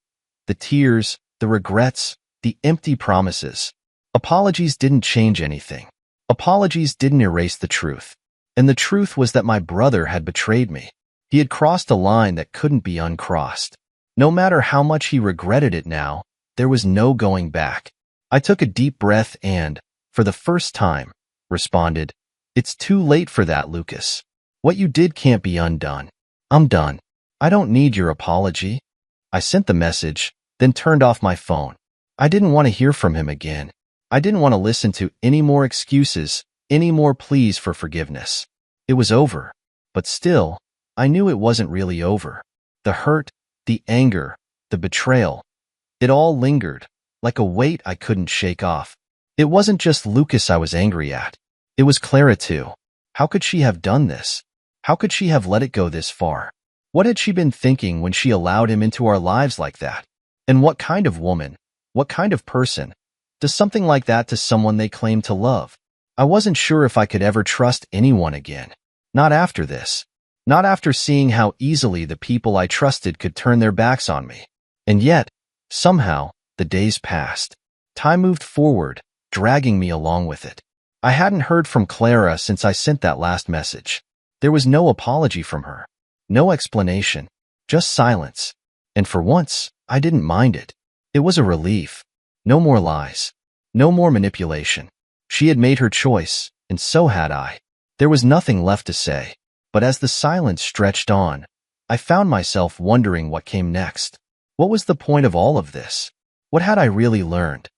The tears, the regrets, the empty promises. Apologies didn't change anything. Apologies didn't erase the truth. And the truth was that my brother had betrayed me. He had crossed a line that couldn't be uncrossed. No matter how much he regretted it now, there was no going back. I took a deep breath and, for the first time, responded, "It's too late for that, Lucas. What you did can't be undone. I'm done. I don't need your apology." I sent the message, then turned off my phone. I didn't want to hear from him again. I didn't want to listen to any more excuses, any more pleas for forgiveness. It was over. But still, I knew it wasn't really over. The hurt, the anger, the betrayal, it all lingered, like a weight I couldn't shake off. It wasn't just Lucas I was angry at. It was Clara too. How could she have done this? How could she have let it go this far? What had she been thinking when she allowed him into our lives like that? And what kind of woman, what kind of person, does something like that to someone they claim to love? I wasn't sure if I could ever trust anyone again. Not after this. Not after seeing how easily the people I trusted could turn their backs on me. And yet, somehow, the days passed. Time moved forward, dragging me along with it. I hadn't heard from Clara since I sent that last message. There was no apology from her. No explanation. Just silence. And for once, I didn't mind it. It was a relief. No more lies. No more manipulation. She had made her choice, and so had I. There was nothing left to say. But as the silence stretched on, I found myself wondering what came next. What was the point of all of this? What had I really learned?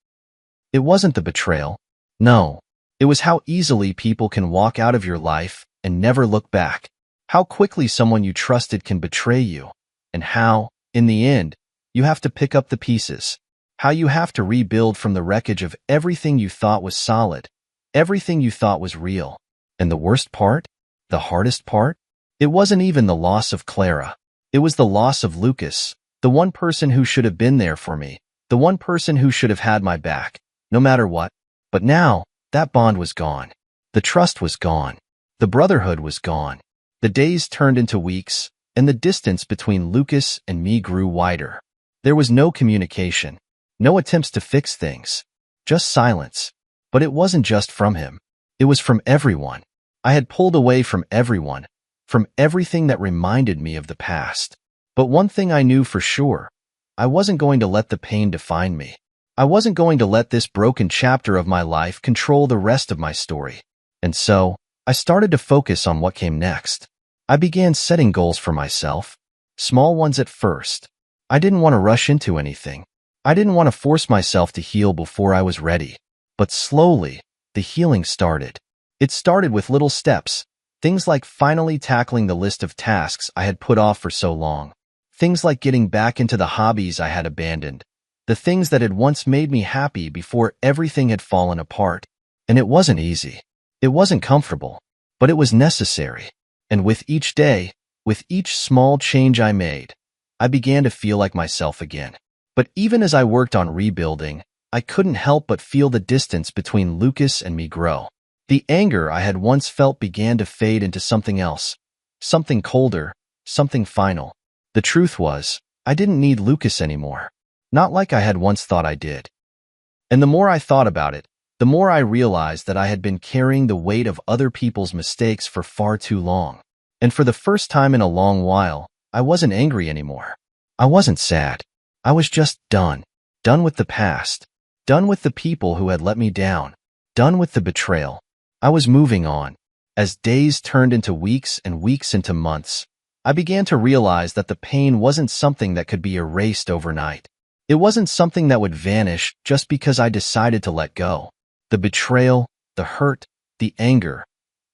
It wasn't the betrayal. No. It was how easily people can walk out of your life and never look back. How quickly someone you trusted can betray you. And how, in the end, you have to pick up the pieces. How you have to rebuild from the wreckage of everything you thought was solid, everything you thought was real. And the worst part? The hardest part? It wasn't even the loss of Clara. It was the loss of Lucas, the one person who should have been there for me, the one person who should have had my back, no matter what. But now, that bond was gone. The trust was gone. The brotherhood was gone. The days turned into weeks, and the distance between Lucas and me grew wider. There was no communication, no attempts to fix things, just silence. But it wasn't just from him. It was from everyone. I had pulled away from everyone, from everything that reminded me of the past. But one thing I knew for sure, I wasn't going to let the pain define me. I wasn't going to let this broken chapter of my life control the rest of my story. And so, I started to focus on what came next. I began setting goals for myself, small ones at first. I didn't want to rush into anything. I didn't want to force myself to heal before I was ready. But slowly, the healing started. It started with little steps, things like finally tackling the list of tasks I had put off for so long. Things like getting back into the hobbies I had abandoned. The things that had once made me happy before everything had fallen apart. And it wasn't easy. It wasn't comfortable. But it was necessary. And with each day, with each small change I made, I began to feel like myself again. But even as I worked on rebuilding, I couldn't help but feel the distance between Lucas and me grow. The anger I had once felt began to fade into something else, something colder, something final. The truth was, I didn't need Lucas anymore. Not like I had once thought I did. And the more I thought about it, the more I realized that I had been carrying the weight of other people's mistakes for far too long. And for the first time in a long while, I wasn't angry anymore. I wasn't sad. I was just done. Done with the past. Done with the people who had let me down. Done with the betrayal. I was moving on. As days turned into weeks and weeks into months, I began to realize that the pain wasn't something that could be erased overnight. It wasn't something that would vanish just because I decided to let go. The betrayal, the hurt, the anger,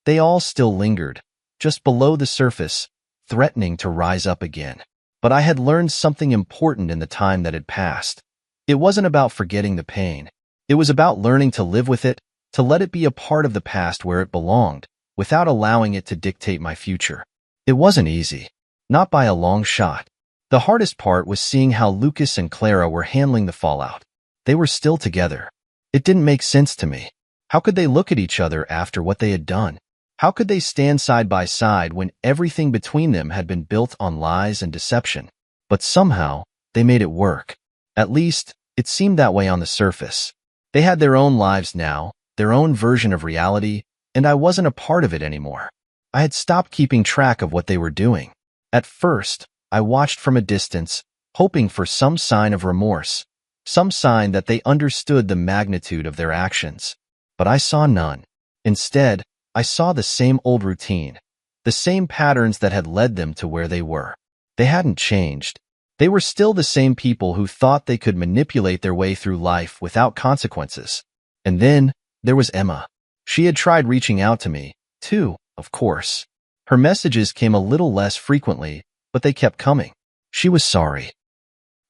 they all still lingered, just below the surface, threatening to rise up again. But I had learned something important in the time that had passed. It wasn't about forgetting the pain. It was about learning to live with it, to let it be a part of the past where it belonged, without allowing it to dictate my future. It wasn't easy. Not by a long shot. The hardest part was seeing how Lucas and Clara were handling the fallout. They were still together. It didn't make sense to me. How could they look at each other after what they had done? How could they stand side by side when everything between them had been built on lies and deception? But somehow, they made it work. At least, it seemed that way on the surface. They had their own lives now, their own version of reality, and I wasn't a part of it anymore. I had stopped keeping track of what they were doing. At first, I watched from a distance, hoping for some sign of remorse, some sign that they understood the magnitude of their actions. But I saw none. Instead, I saw the same old routine, the same patterns that had led them to where they were. They hadn't changed. They were still the same people who thought they could manipulate their way through life without consequences. And then, there was Emma. She had tried reaching out to me, too, of course. Her messages came a little less frequently, but they kept coming. She was sorry.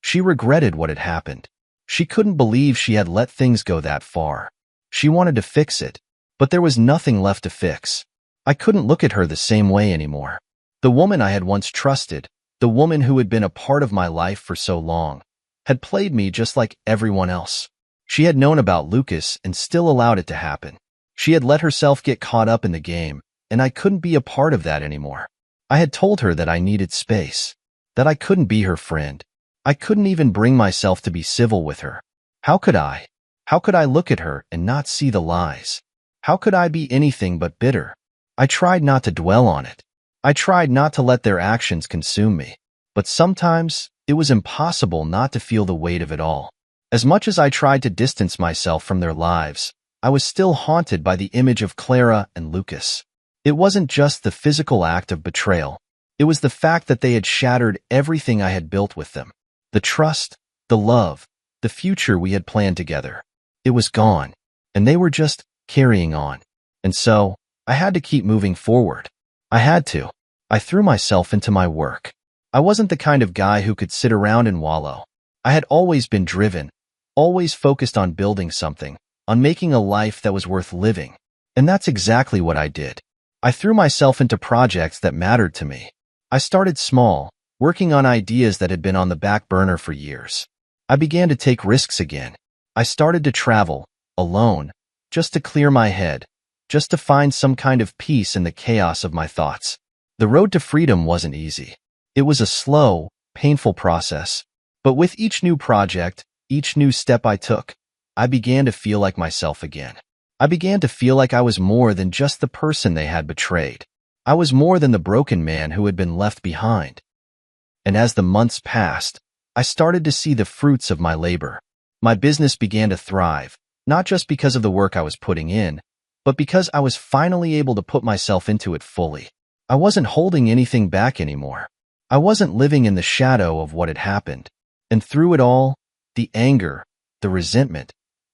She regretted what had happened. She couldn't believe she had let things go that far. She wanted to fix it, but there was nothing left to fix. I couldn't look at her the same way anymore. The woman I had once trusted, the woman who had been a part of my life for so long, had played me just like everyone else. She had known about Lucas and still allowed it to happen. She had let herself get caught up in the game, and I couldn't be a part of that anymore. I had told her that I needed space, that I couldn't be her friend. I couldn't even bring myself to be civil with her. How could I? How could I look at her and not see the lies? How could I be anything but bitter? I tried not to dwell on it. I tried not to let their actions consume me. But sometimes, it was impossible not to feel the weight of it all. As much as I tried to distance myself from their lives, I was still haunted by the image of Clara and Lucas. It wasn't just the physical act of betrayal. It was the fact that they had shattered everything I had built with them. The trust, the love, the future we had planned together. It was gone, and they were just carrying on. And so, I had to keep moving forward. I had to. I threw myself into my work. I wasn't the kind of guy who could sit around and wallow. I had always been driven, always focused on building something, on making a life that was worth living. And that's exactly what I did. I threw myself into projects that mattered to me. I started small, working on ideas that had been on the back burner for years. I began to take risks again. I started to travel, alone, just to clear my head, just to find some kind of peace in the chaos of my thoughts. The road to freedom wasn't easy. It was a slow, painful process. But with each new project, each new step I took, I began to feel like myself again. I began to feel like I was more than just the person they had betrayed. I was more than the broken man who had been left behind. And as the months passed, I started to see the fruits of my labor. My business began to thrive, not just because of the work I was putting in, but because I was finally able to put myself into it fully. I wasn't holding anything back anymore. I wasn't living in the shadow of what had happened. And through it all, the anger, the resentment,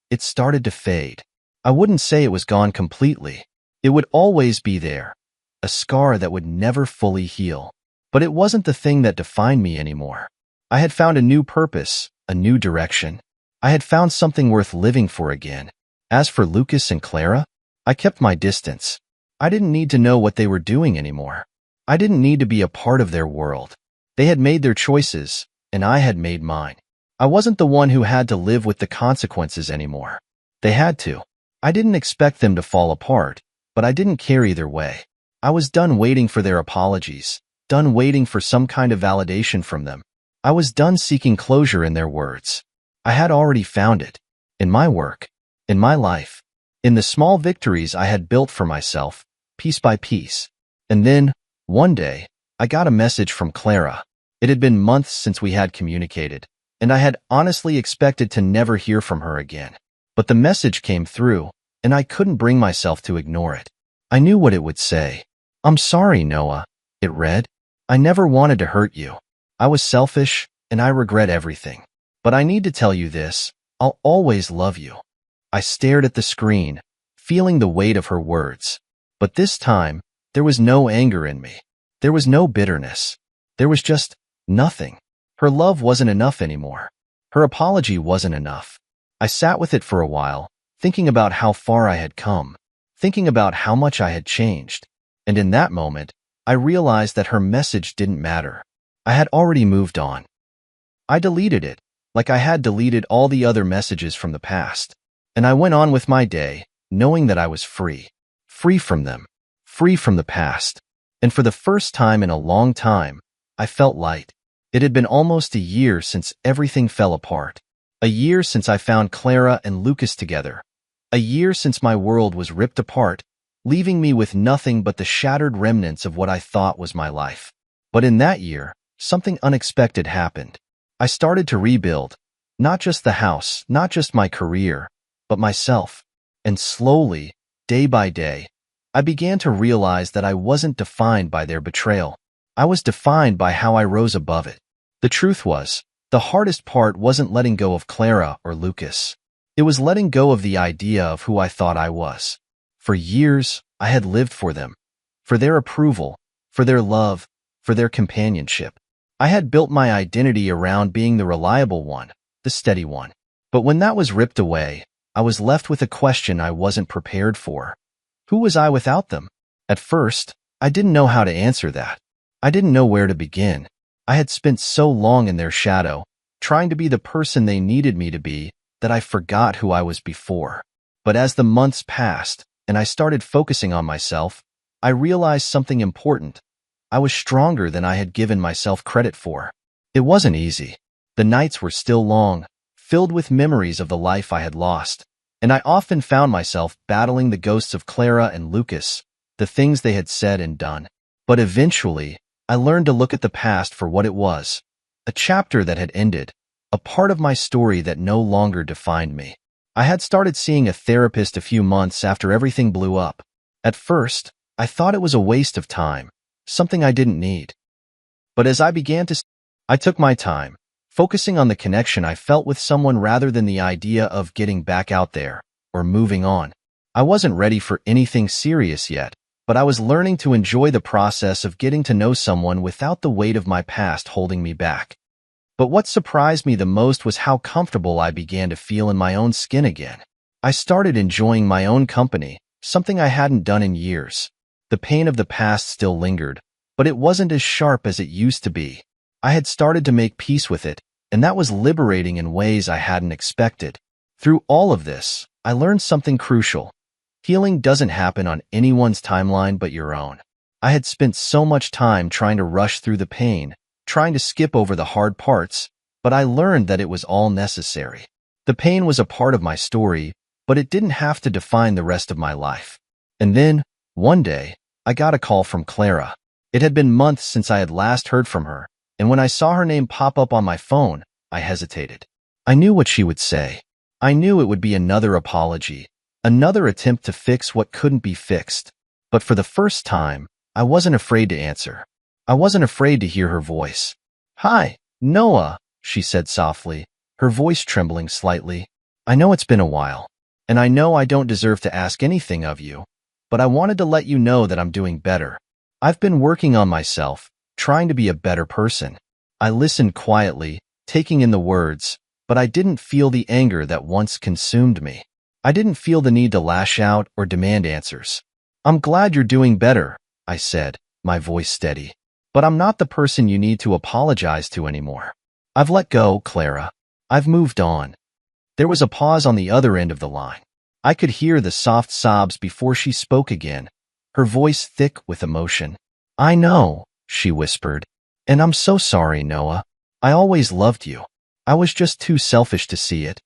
it started to fade. I wouldn't say it was gone completely. It would always be there, a scar that would never fully heal. But it wasn't the thing that defined me anymore. I had found a new purpose, a new direction. I had found something worth living for again. As for Lucas and Clara, I kept my distance. I didn't need to know what they were doing anymore. I didn't need to be a part of their world. They had made their choices, and I had made mine. I wasn't the one who had to live with the consequences anymore. They had to. I didn't expect them to fall apart, but I didn't care either way. I was done waiting for their apologies, done waiting for some kind of validation from them. I was done seeking closure in their words. I had already found it. In my work. In my life. In the small victories I had built for myself, piece by piece. And then, one day, I got a message from Clara. It had been months since we had communicated, and I had honestly expected to never hear from her again. But the message came through, and I couldn't bring myself to ignore it. I knew what it would say. "I'm sorry, Noah," it read. "I never wanted to hurt you. I was selfish, and I regret everything. But I need to tell you this, I'll always love you." I stared at the screen, feeling the weight of her words. But this time, there was no anger in me. There was no bitterness. There was just nothing. Her love wasn't enough anymore. Her apology wasn't enough. I sat with it for a while, thinking about how far I had come, thinking about how much I had changed. And in that moment, I realized that her message didn't matter. I had already moved on. I deleted it, like I had deleted all the other messages from the past. And I went on with my day, knowing that I was free. Free from them. Free from the past. And for the first time in a long time, I felt light. It had been almost a year since everything fell apart. A year since I found Clara and Lucas together. A year since my world was ripped apart, leaving me with nothing but the shattered remnants of what I thought was my life. But in that year, something unexpected happened. I started to rebuild. Not just the house, not just my career, but myself. And slowly, day by day, I began to realize that I wasn't defined by their betrayal. I was defined by how I rose above it. The truth was, the hardest part wasn't letting go of Clara or Lucas. It was letting go of the idea of who I thought I was. For years, I had lived for them, for their approval, for their love, for their companionship. I had built my identity around being the reliable one, the steady one. But when that was ripped away, I was left with a question I wasn't prepared for. Who was I without them? At first, I didn't know how to answer that. I didn't know where to begin. I had spent so long in their shadow, trying to be the person they needed me to be, that I forgot who I was before. But as the months passed, and I started focusing on myself, I realized something important. I was stronger than I had given myself credit for. It wasn't easy. The nights were still long, filled with memories of the life I had lost, and I often found myself battling the ghosts of Clara and Lucas, the things they had said and done. But eventually, I learned to look at the past for what it was, a chapter that had ended, a part of my story that no longer defined me. I had started seeing a therapist a few months after everything blew up. At first, I thought it was a waste of time, something I didn't need. But as I began to, I took my time, focusing on the connection I felt with someone rather than the idea of getting back out there or moving on. I wasn't ready for anything serious yet, but I was learning to enjoy the process of getting to know someone without the weight of my past holding me back. But what surprised me the most was how comfortable I began to feel in my own skin again. I started enjoying my own company, something I hadn't done in years. The pain of the past still lingered, but it wasn't as sharp as it used to be. I had started to make peace with it, and that was liberating in ways I hadn't expected. Through all of this, I learned something crucial. Healing doesn't happen on anyone's timeline but your own. I had spent so much time trying to rush through the pain, trying to skip over the hard parts, but I learned that it was all necessary. The pain was a part of my story, but it didn't have to define the rest of my life. And then, one day, I got a call from Clara. It had been months since I had last heard from her, and when I saw her name pop up on my phone, I hesitated. I knew what she would say. I knew it would be another apology, another attempt to fix what couldn't be fixed. But for the first time, I wasn't afraid to answer. I wasn't afraid to hear her voice. "Hi, Noah," she said softly, her voice trembling slightly. "I know it's been a while, and I know I don't deserve to ask anything of you, but I wanted to let you know that I'm doing better. I've been working on myself, trying to be a better person." I listened quietly, taking in the words, but I didn't feel the anger that once consumed me. I didn't feel the need to lash out or demand answers. "I'm glad you're doing better," I said, my voice steady. "But I'm not the person you need to apologize to anymore. I've let go, Clara. I've moved on." There was a pause on the other end of the line. I could hear the soft sobs before she spoke again, her voice thick with emotion. "I know," she whispered. And I'm so sorry, Noah. I always loved you. I was just too selfish to see it.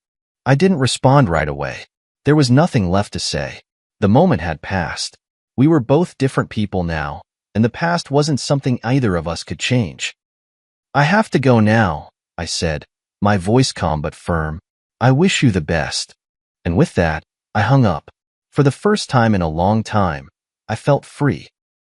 I didn't respond right away. There was nothing left to say. The moment had passed. We were both different people now, and the past wasn't something either of us could change. I have to go now, I said, my voice calm but firm. I wish you the best. And with that, I hung up. For the first time in a long time, I felt free.